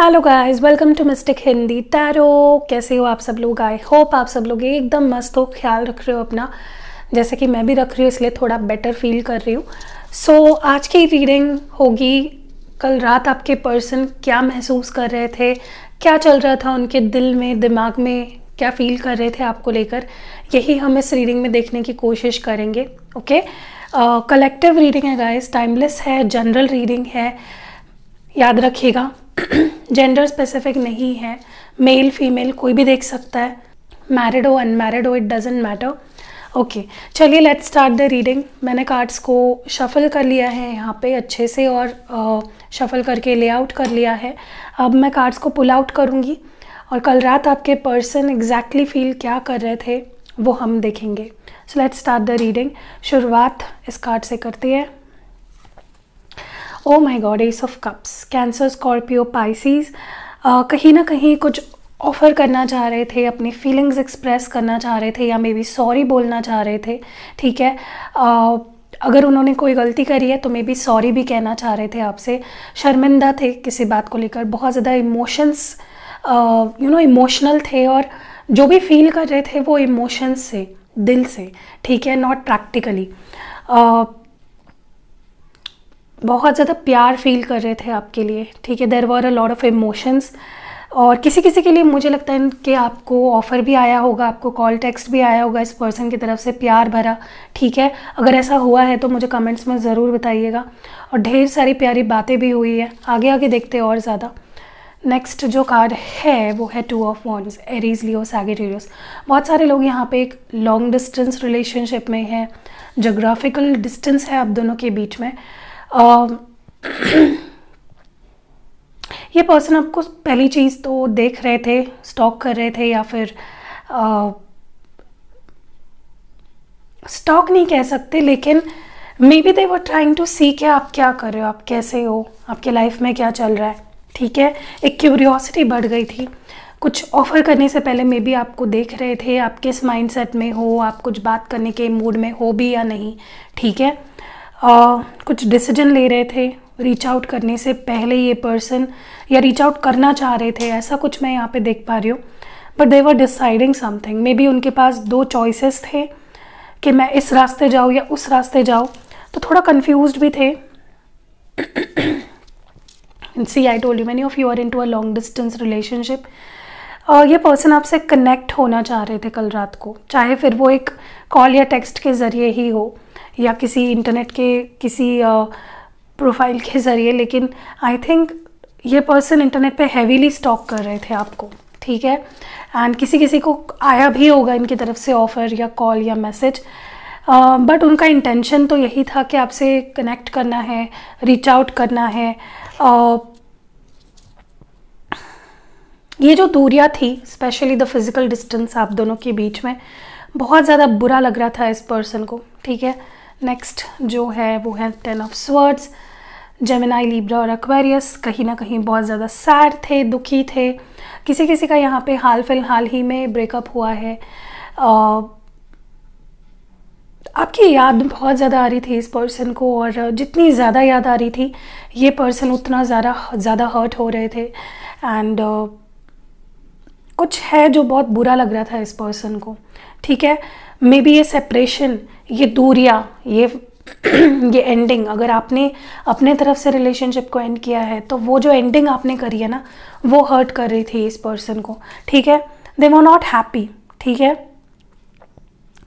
Hello guys, welcome to mystic Hindi tarot. कैसे हो आप सब लोग? आई होप आप सब लोग एकदम मस्त हो, ख्याल रख रहे हो अपना, जैसे कि मैं भी रख रही हूँ, इसलिए थोड़ा बेटर फील कर रही हूँ। सो आज की रीडिंग होगी कल रात आपके पर्सन क्या महसूस कर रहे थे, क्या चल रहा था उनके दिल में, दिमाग में, क्या फील कर रहे थे आपको लेकर, यही हम इस रीडिंग में देखने की कोशिश करेंगे। ओके, कलेक्टिव रीडिंग है गाइस, टाइमलेस है, जनरल रीडिंग है, याद रखिएगा। जेंडर स्पेसिफिक नहीं है, मेल फीमेल कोई भी देख सकता है, मैरिड हो अनमैरिड हो, इट डजेंट मैटर। ओके, चलिए लेट्स स्टार्ट द रीडिंग। मैंने कार्ड्स को शफल कर लिया है यहाँ पे अच्छे से, और शफल करके लेआउट कर लिया है। अब मैं कार्ड्स को पुल आउट करूँगी और कल रात आपके पर्सन एग्जैक्टली फील क्या कर रहे थे वो हम देखेंगे। So let's start the reading. शुरुआत इस कार्ड से करते हैं। Oh my God, ace of cups, Cancer, Scorpio, Pisces, कहीं ना कहीं कुछ ऑफ़र करना चाह रहे थे, अपनी फीलिंग्स एक्सप्रेस करना चाह रहे थे, या मे बी सॉरी बोलना चाह रहे थे। ठीक है, अगर उन्होंने कोई गलती करी है तो मे बी सॉरी भी कहना चाह रहे थे आपसे। शर्मिंदा थे किसी बात को लेकर, बहुत ज़्यादा इमोशंस इमोशनल थे, और जो भी फील कर रहे थे वो इमोशंस से, दिल से। ठीक है, नॉट प्रैक्टिकली। बहुत ज़्यादा प्यार फील कर रहे थे आपके लिए। ठीक है, there were a lot of emotions, और किसी किसी के लिए मुझे लगता है कि आपको ऑफ़र भी आया होगा, आपको कॉल टेक्स्ट भी आया होगा इस पर्सन की तरफ से, प्यार भरा। ठीक है, अगर ऐसा हुआ है तो मुझे कमेंट्स में ज़रूर बताइएगा, और ढेर सारी प्यारी बातें भी हुई है। आगे आगे देखते हैं और ज़्यादा। नेक्स्ट जो कार्ड है वो है 2 of wands, Aries, Leo, Sagittarius. बहुत सारे लोग यहाँ पे एक लॉन्ग डिस्टेंस रिलेशनशिप में हैं, जोग्राफिकल डिस्टेंस है आप दोनों के बीच में। ये पर्सन आपको पहली चीज़ तो देख रहे थे, स्टॉक कर रहे थे, या फिर स्टॉक नहीं कह सकते, लेकिन maybe they were trying to see कि आप क्या कर रहे हो, आप कैसे हो, आपके लाइफ में क्या चल रहा है। ठीक है, एक क्यूरियोसिटी बढ़ गई थी। कुछ ऑफ़र करने से पहले मे बी आपको देख रहे थे, आप किस माइंडसेट में हो, आप कुछ बात करने के मूड में हो भी या नहीं। ठीक है, कुछ डिसीजन ले रहे थे रीच आउट करने से पहले ये पर्सन, या रीच आउट करना चाह रहे थे, ऐसा कुछ मैं यहाँ पे देख पा रही हूँ। But they were deciding something, may be उनके पास 2 चॉइसेस थे कि मैं इस रास्ते जाऊँ या उस रास्ते जाऊँ, तो थोड़ा कंफ्यूज्ड भी थे। See, I told you, many of you are into a long distance relationship. ये पर्सन आपसे कनेक्ट होना चाह रहे थे कल रात को, चाहे फिर वो एक कॉल या टेक्स्ट के ज़रिए ही हो, या किसी इंटरनेट के किसी प्रोफाइल के ज़रिए, लेकिन आई थिंक ये पर्सन इंटरनेट पे हैवीली स्टॉक कर रहे थे आपको। ठीक है, एंड किसी किसी को आया भी होगा इनकी तरफ से ऑफ़र या कॉल या मैसेज, बट उनका इंटेंशन तो यही था कि आपसे कनेक्ट करना है, रीच आउट करना है। ये जो दूरियां थी, स्पेशली द फिज़िकल डिस्टेंस आप दोनों के बीच में, बहुत ज़्यादा बुरा लग रहा था इस पर्सन को। ठीक है, नेक्स्ट जो है वो है 10 ऑफ स्वर्ड्स, जेमिनाई, लिब्रा और एक्वेरियस। कहीं ना कहीं बहुत ज़्यादा सैड थे, दुखी थे। किसी किसी का यहाँ पे हाल फिलहाल ही में ब्रेकअप हुआ है। आपकी याद बहुत ज़्यादा आ रही थी इस पर्सन को, और जितनी ज़्यादा याद आ रही थी ये पर्सन उतना ज़्यादा हर्ट हो रहे थे। एंड कुछ है जो बहुत बुरा लग रहा था इस पर्सन को। ठीक है, मे बी ये सेपरेशन, ये दूरियाँ, ये एंडिंग, अगर आपने अपने तरफ से रिलेशनशिप को एंड किया है तो वो जो एंडिंग आपने करी है ना, वो हर्ट कर रही थी इस पर्सन को। ठीक है, दे वर नॉट हैप्पी। ठीक है,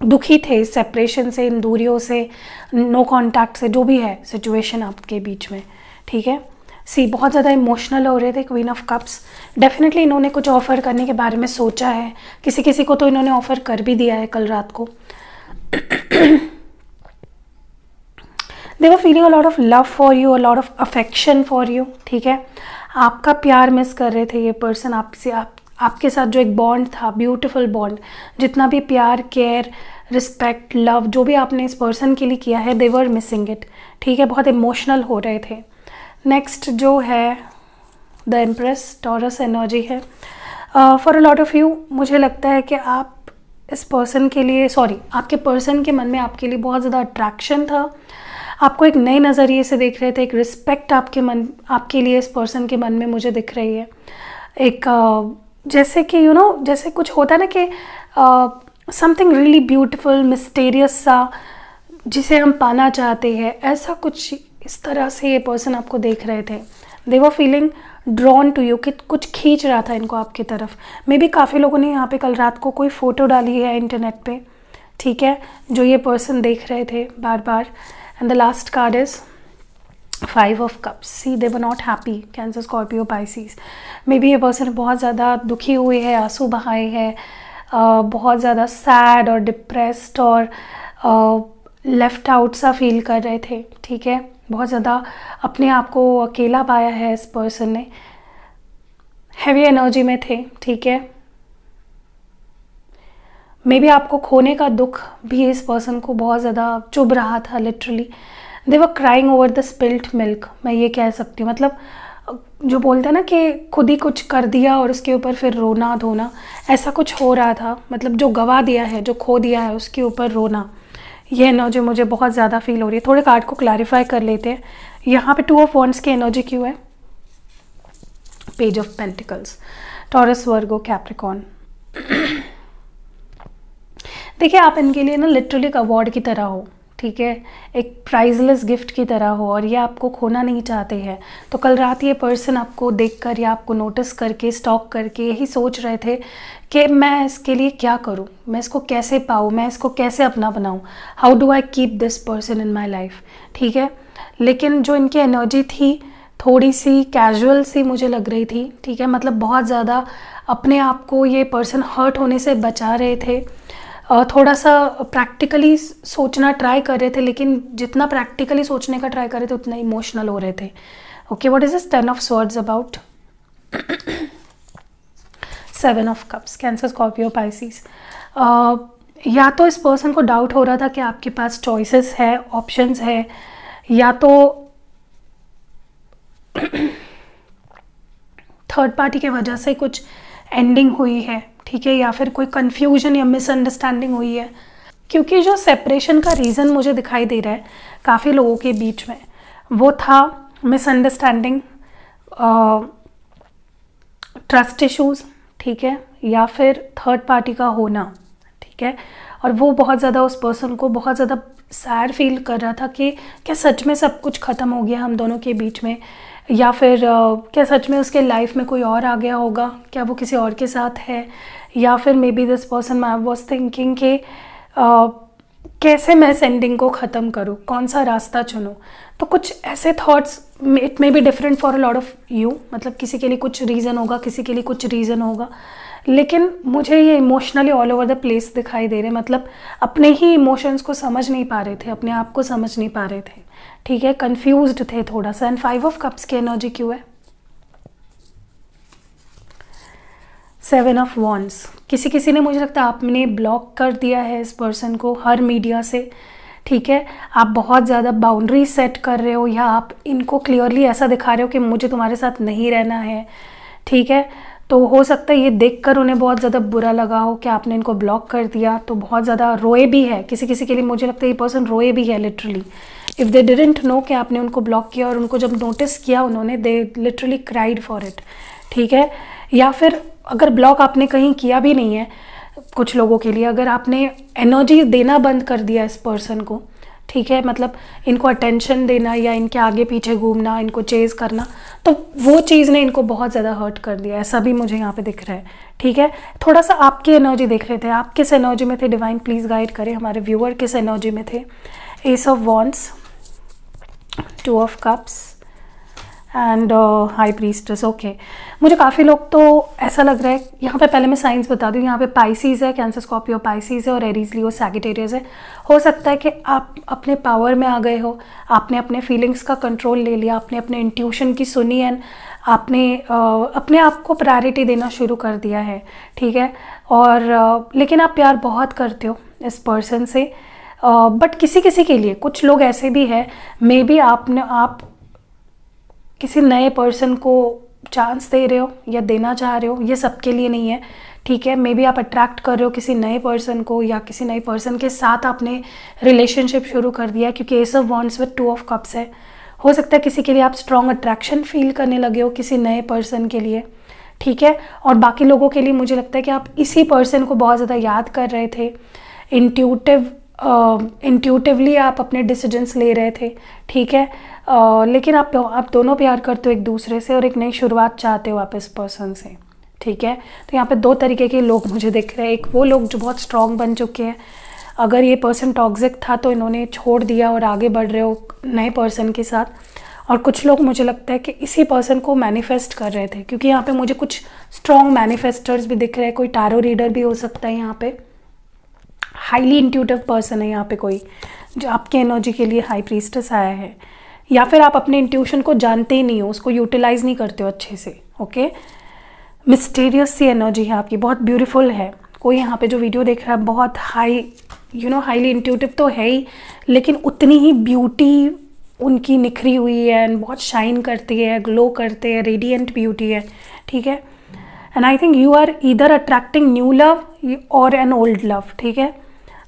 दुखी थे इस सेपरेशन से, इन दूरियों से, नो कांटेक्ट से, जो भी है सिचुएशन आपके बीच में। ठीक है, सी, बहुत ज़्यादा इमोशनल हो रहे थे। क्वीन ऑफ कप्स, डेफिनेटली इन्होंने कुछ ऑफ़र करने के बारे में सोचा है, किसी किसी को तो इन्होंने ऑफ़र कर भी दिया है कल रात को। They were feeling a lot of love for you, a lot of affection for you. ठीक है, आपका प्यार मिस कर रहे थे ये पर्सन आपसे, आपके साथ जो एक बॉन्ड था, ब्यूटीफुल बॉन्ड, जितना भी प्यार, केयर, रिस्पेक्ट, लव, जो भी आपने इस पर्सन के लिए किया है, दे वर मिसिंग इट। ठीक है, बहुत इमोशनल हो रहे थे। नेक्स्ट जो है द एम्प्रेस, टॉरस एनर्जी है। For a lot of you, मुझे लगता है कि आप इस पर्सन के लिए, आपके पर्सन के मन में आपके लिए बहुत ज़्यादा अट्रैक्शन था। आपको एक नए नज़रिए से देख रहे थे, एक रिस्पेक्ट आपके लिए इस पर्सन के मन में मुझे दिख रही है। एक जैसे कि जैसे कुछ होता है ना कि समथिंग रियली ब्यूटीफुल, मिस्टीरियस सा, जिसे हम पाना चाहते हैं, ऐसा कुछ इस तरह से ये पर्सन आपको देख रहे थे। They were feeling drawn to you, कि कुछ खींच रहा था इनको आपकी तरफ। मे बी काफ़ी लोगों ने यहाँ पे कल रात को कोई फ़ोटो डाली है इंटरनेट पे, ठीक है, जो ये पर्सन देख रहे थे बार बार। And the last card is 5 of cups. See they were not happy, Cancer, Scorpio, Pisces. Maybe ये पर्सन बहुत ज़्यादा दुखी हुए हैं, आंसू बहाए हैं, बहुत ज़्यादा सैड और डिप्रेस्ड और लेफ्ट आउट सा फील कर रहे थे, ठीक है। बहुत ज़्यादा अपने आप को अकेला पाया है इस पर्सन ने, हैवी एनर्जी में थे, ठीक है। मे बी आपको खोने का दुख भी इस पर्सन को बहुत ज़्यादा चुभ रहा था, literally. They were crying over the spilled milk, मैं ये कह सकती हूँ। मतलब जो बोलते हैं ना कि खुद ही कुछ कर दिया और उसके ऊपर फिर रोना धोना, ऐसा कुछ हो रहा था। मतलब जो गवा दिया है, जो खो दिया है, उसके ऊपर रोना, ये एनर्जी मुझे बहुत ज़्यादा फील हो रही है। थोड़े कार्ड को क्लैरिफाई कर लेते हैं। यहाँ पे 2 ऑफ वॉन्ड्स की एनर्जी क्यों है? Page of pentacles, taurus, Virgo, Capricorn. देखिए, आप इनके लिए ना लिटरली एक अवार्ड की तरह हो, ठीक है, एक प्राइजलेस गिफ्ट की तरह हो, और ये आपको खोना नहीं चाहते हैं। तो कल रात ये पर्सन आपको देखकर या आपको नोटिस करके, स्टॉक करके यही सोच रहे थे कि मैं इसके लिए क्या करूं, मैं इसको कैसे पाऊं, मैं इसको कैसे अपना बनाऊं, how do I keep this person in my life, ठीक है। लेकिन जो इनकी एनर्जी थी थोड़ी सी कैजुअल सी मुझे लग रही थी, ठीक है। मतलब बहुत ज़्यादा अपने आप को ये पर्सन हर्ट होने से बचा रहे थे, थोड़ा सा प्रैक्टिकली सोचना ट्राई कर रहे थे, लेकिन जितना प्रैक्टिकली सोचने का ट्राई कर रहे थे उतना इमोशनल हो रहे थे। Okay, what is this 10 of swords about? 7 of cups, Cancer, Scorpio, Pisces. या तो इस पर्सन को डाउट हो रहा था कि आपके पास चॉइसेस है, ऑप्शंस है, या तो थर्ड पार्टी के वजह से कुछ एंडिंग हुई है, ठीक है, या फिर कोई कंफ्यूजन या मिसअंडरस्टैंडिंग हुई है। क्योंकि जो सेपरेशन का रीज़न मुझे दिखाई दे रहा है काफ़ी लोगों के बीच में, वो था मिसअंडरस्टैंडिंग, ट्रस्ट इश्यूज़, ठीक है, या फिर थर्ड पार्टी का होना, ठीक है। और वो बहुत ज़्यादा उस पर्सन को बहुत ज़्यादा सैड फील कर रहा था कि क्या सच में सब कुछ ख़त्म हो गया हम दोनों के बीच में, या फिर क्या सच में उसके लाइफ में कोई और आ गया होगा, क्या वो किसी और के साथ है, या फिर may be this person I was thinking कि कैसे मैं इस एंडिंग को ख़त्म करूँ, कौन सा रास्ता चुनूँ। तो कुछ ऐसे thoughts, it may be different for a lot of you, मतलब किसी के लिए कुछ रीज़न होगा, किसी के लिए कुछ रीज़न होगा, लेकिन मुझे ये emotionally all over the place दिखाई दे रहे। मतलब अपने ही इमोशंस को समझ नहीं पा रहे थे, अपने आप को समझ नहीं पा रहे थे, ठीक है, कंफ्यूज्ड थे थोड़ा सा। एंड 5 ऑफ कप्स की एनर्जी क्यों है? 7 ऑफ वॉन्ड्स। किसी ने मुझे लगता है आपने ब्लॉक कर दिया है इस पर्सन को हर मीडिया से, ठीक है। आप बहुत ज़्यादा बाउंड्री सेट कर रहे हो, या आप इनको क्लियरली ऐसा दिखा रहे हो कि मुझे तुम्हारे साथ नहीं रहना है, ठीक है। तो हो सकता है ये देखकर उन्हें बहुत ज़्यादा बुरा लगा हो कि आपने इनको ब्लॉक कर दिया, तो बहुत ज़्यादा रोए भी है। किसी के लिए मुझे लगता है ये पर्सन रोए भी है literally, if they didn't know कि आपने उनको ब्लॉक किया, और उनको जब नोटिस किया उन्होंने, they literally cried for it, ठीक है। या फिर अगर ब्लॉक आपने कहीं किया भी नहीं है, कुछ लोगों के लिए अगर आपने एनर्जी देना बंद कर दिया इस पर्सन को, ठीक है, मतलब इनको अटेंशन देना या इनके आगे पीछे घूमना, इनको चेज करना, तो वो चीज़ ने इनको बहुत ज़्यादा हर्ट कर दिया, ऐसा भी मुझे यहाँ पे दिख रहा है, ठीक है। थोड़ा सा आपकी एनर्जी देख लेते हैं, आप किस एनर्जी में थे, डिवाइन प्लीज़ गाइड करें हमारे व्यूअर किस एनर्जी में थे। S of wands, 2 of cups and high priestess. Okay, मुझे काफ़ी लोग तो ऐसा लग रहा है, यहाँ पे पहले मैं साइंस बता दूँ, यहाँ पे पाइसीज़ है, कैंसर, स्कॉर्पियो, पाइसीज़ है, और एरीज, लियो, सैजिटेरियस है। हो सकता है कि आप अपने पावर में आ गए हो, आपने अपने फीलिंग्स का कंट्रोल ले लिया, आपने अपने इंट्यूशन की सुनी, एंड आपने अपने आप को प्रायोरिटी देना शुरू कर दिया है, ठीक है। और लेकिन आप प्यार बहुत करते हो इस पर्सन से, बट किसी के लिए, कुछ लोग ऐसे भी है, मे बी आप किसी नए पर्सन को चांस दे रहे हो या देना चाह रहे हो, ये सबके लिए नहीं है, ठीक है। मे बी आप अट्रैक्ट कर रहे हो किसी नए पर्सन को, या किसी नए पर्सन के साथ आपने रिलेशनशिप शुरू कर दिया है, क्योंकि S of wands with 2 of cups है। हो सकता है किसी के लिए आप स्ट्रॉन्ग अट्रैक्शन फील करने लगे हो किसी नए पर्सन के लिए, ठीक है। और बाकी लोगों के लिए मुझे लगता है कि आप इसी पर्सन को बहुत ज़्यादा याद कर रहे थे, इंट्यूटिवली आप अपने डिसीजंस ले रहे थे, ठीक है। लेकिन आप दोनों प्यार करते हो एक दूसरे से और एक नई शुरुआत चाहते हो आप इस पर्सन से, ठीक है। तो यहाँ पे 2 तरीके के लोग मुझे दिख रहे हैं। एक वो लोग जो बहुत स्ट्रॉन्ग बन चुके हैं, अगर ये पर्सन टॉक्सिक था तो इन्होंने छोड़ दिया और आगे बढ़ रहे हो नए पर्सन के साथ। और कुछ लोग मुझे लगता है कि इसी पर्सन को मैनिफेस्ट कर रहे थे, क्योंकि यहाँ पे मुझे कुछ स्ट्रॉन्ग मैनिफेस्टर्स भी दिख रहे हैं। कोई टैरो रीडर भी हो सकता है यहाँ पे, हाईली इंट्यूटिव पर्सन है यहाँ पे कोई, जो आपके एनर्जी के लिए हाई प्रीस्टेस आया है। या फिर आप अपने इंट्यूशन को जानते ही नहीं हो, उसको यूटिलाइज नहीं करते हो अच्छे से, ओके। मिस्टीरियस सी एनर्जी है आपकी, बहुत ब्यूटीफुल है। कोई यहाँ पे जो वीडियो देख रहा है बहुत हाईली इंट्यूटिव तो है ही, लेकिन उतनी ही ब्यूटी उनकी निखरी हुई है एंड बहुत शाइन करती है, ग्लो करते हैं, रेडिएंट ब्यूटी है, ठीक है। And I think you are either attracting new love और एन ओल्ड लव, ठीक है।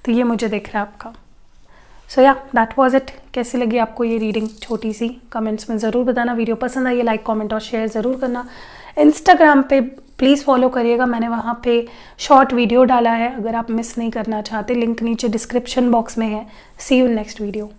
तो ये मुझे दिख रहा है आपका। सो या दैट वाज इट। कैसी लगी आपको ये रीडिंग छोटी सी, कमेंट्स में ज़रूर बताना। वीडियो पसंद आई लाइक कमेंट और शेयर ज़रूर करना। इंस्टाग्राम पे प्लीज़ फॉलो करिएगा, मैंने वहाँ पे शॉर्ट वीडियो डाला है, अगर आप मिस नहीं करना चाहते। लिंक नीचे डिस्क्रिप्शन बॉक्स में है। सी यू इन नेक्स्ट वीडियो।